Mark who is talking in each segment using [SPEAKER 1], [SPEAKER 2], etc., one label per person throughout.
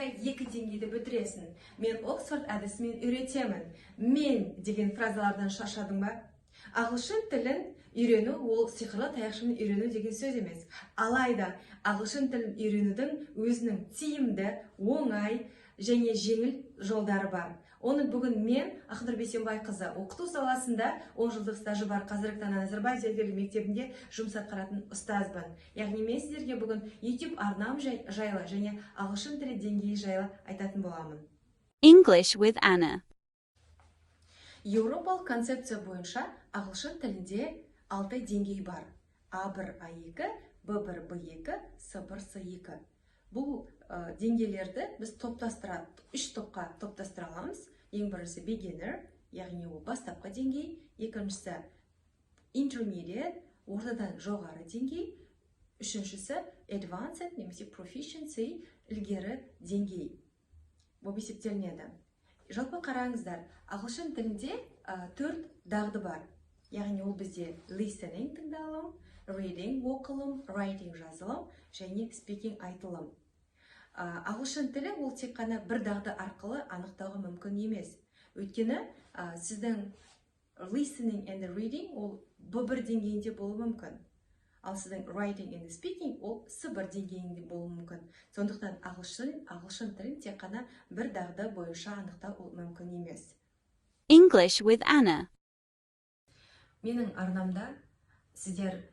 [SPEAKER 1] да 2 деңгейді бітіресің. Мен Оксфорд әдісімен үйретемін. Мен деген фразалардан шаршадың ба? Ағылшын тілін үйрену ол сиқырлы таяқшамен үйрену деген сөз емес. Алайда ағылшын тілін үйренудің өзінің тиімді, оңай және жеңіл жолдары бар. Оны бүгін мен, Ақнұр Бейсенбайқызы, оқыту саласында 10 жылдық стажы бар қазіргі таңда Назарбаев зергерлік мектебінде жұмыс атқаратын ұстазбын. Яғни мен сіздерге бүгін YouTube арнам жайлы және ағылшын тілі деңгейі жайлы айтатын боламын.
[SPEAKER 2] English with Anna.
[SPEAKER 1] Еуропалық концепция бойынша ағылшын тілінде 6 деңгей бар. А1, А2, Б1, Б2, С1, С2. Бұл деңгейлерді біз 3 топқа топтастыра аламыз. Ең бірінші beginner, яғни ол бастапқы деңгей, екіншісі intermediate, ортадан жоғары деңгей, үшіншісі advanced немесе proficiency, ілгері деңгей. Бұл есептелінеді. Жалпы қараңыздар, ағылшын тілінде 4 дағды бар. Яғни ол бізде listening тыңдалым, reading оқылым, writing жазылым және speaking айтылым. Ағылшын тілі ол тек қана бір дағды арқылы анықтауға мүмкін емес. Өйткені сіздің listening and reading ол Б1 деңгейінде болуы мүмкін. Ал сіздің writing and speaking ол С1 деңгейінде болуы мүмкін. Сондықтан ағылшын тілін тек қана бір дағды бойынша анықтау ол мүмкін емес.
[SPEAKER 2] English with Anna.
[SPEAKER 1] Менің арнамда сіздер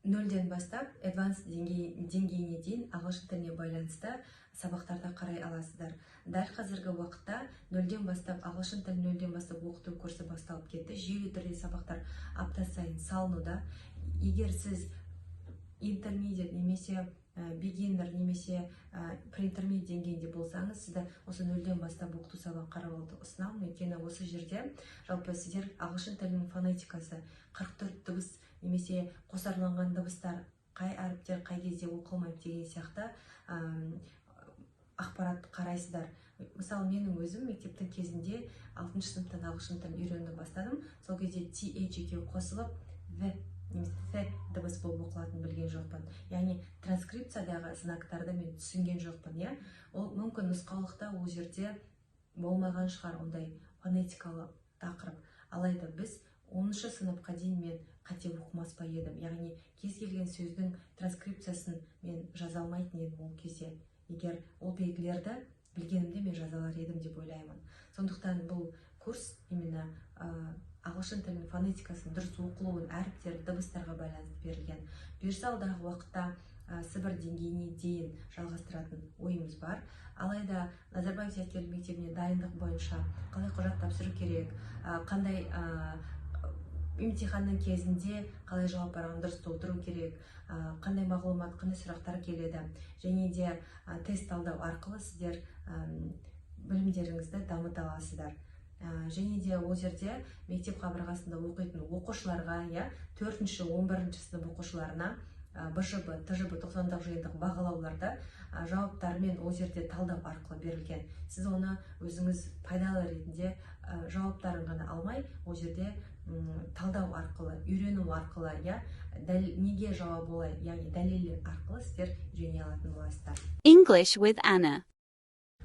[SPEAKER 1] 0-ден бастап advanced деңгейіне дейін ағылшын тіліне байланысты сабақтарда қарай аласыздар. Дәл қазіргі уақытта 0-ден бастап ағылшын тілін 0-ден бастап оқыту курсы басталып кетті. Жүйелі түрде сабақтар апта сайын салынуда. Егер сіз intermediate немесе beginner немесе pre-intermediate деңгейінде болсаңыз, сізді осы 0-ден бастап оқыту сабақ қарап алуды ұсынамын. Өйткені осы жерде жалпы сіздер ағылшын тілінің фонетикасы 44 дыбыс немесе қосарланған дыбыстар, қай әріптер қай кезде оқылмайды деген сияқты ақпарат қарайсыздар. Мысалы, менің өзім мектептің кезінде 6 сыныптан ағылшын тілін үйренуді бастадым. Сол кезде TH-ге қосылып V немесе Th дыбыс болып оқылатынын білген жоқпын. Яғни транскрипциядағы знактарды мен түсінген жоқпын. Ол мүмкін нұсқаулықта ол жерде болмаған шығар ондай фонетикалы тақырып. Алайда біз 10 сыныпқа дейін мен қате оқымас па едім. Яғни кез келген сөздің транскрипциясын мен жаза алмайтын едім ол кезде. Егер ол белгілерді білгенімде мен жазалар едім деп ойлаймын. Сондықтан бұл курс именно ағылшын тілінің фонетикасын дұрыс оқылуын, әріптер, дыбыстарға байланысты берілген. Бұйырса алдағы уақытта С1 деңгейіне дейін жалғастыратын ойымыз бар. Алайда Назарбаев зияткерлік мектебіне дайындық бойынша қалай құжат тапсыру керек, қандай емтиханның кезінде қалай жауаптарын дұрыс толтыру керек, қандай мағлұмат, қандай сұрақтар келеді, және де тест талдау арқылы сіздер білімдеріңізді дамыта аласыздар. Және де ол жерде мектеп қабырғасында оқитын оқушыларға, 4-11 сынып оқушыларына БЖБ, ТЖБ 90-дық жиынтық бағалауларды жауаптарымен ол жерде талдау арқылы берілген. Сіз оны өзіңіз пайдалы ретінде жауаптарын ғана алмай, ол жерде талдау арқылы, үйрену арқылы, неге жауап олай, яғни дәлелі арқылы сіздер үйрене алатын боласыздар.
[SPEAKER 2] English with Anna.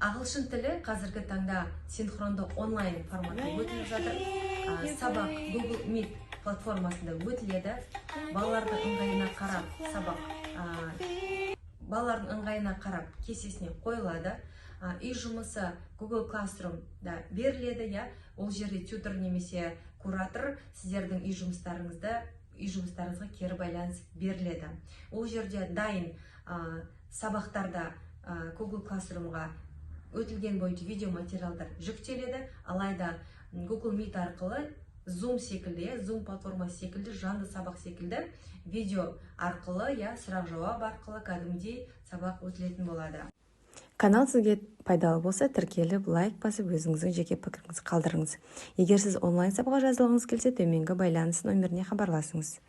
[SPEAKER 1] Ағылшын тілі қазіргі таңда синхронды онлайн форматта өтіліп жатыр. Сабақ Google Meet платформасында өтіледі. Балалардың ыңғайына қарап кестесіне қойылады. Үй жұмысы Google Classroom'да беріледі. Ол жерде тьютор немесе куратор сіздердің үй жұмыстарыңызға кері байланыс беріледі. Ол жерде дайын сабақтарда Google Classroom'ға өтілген бойынша видео материалдар жүктеледі. Алайда Google Meet арқылы Zoom секілді, Zoom платформасы секілді, жанды сабақ секілді видео арқылы, сұрақ жауап арқылы кәдімгідей сабақ өтілетін болады. Канал сізге пайдалы болса, тіркеліп, лайк басып, өзіңіздің жеке пікіріңізді қалдырыңыз. Егер сіз онлайн сабаққа жазылғыңыз келсе, төменгі байланыс нөміріне хабарласыңыз.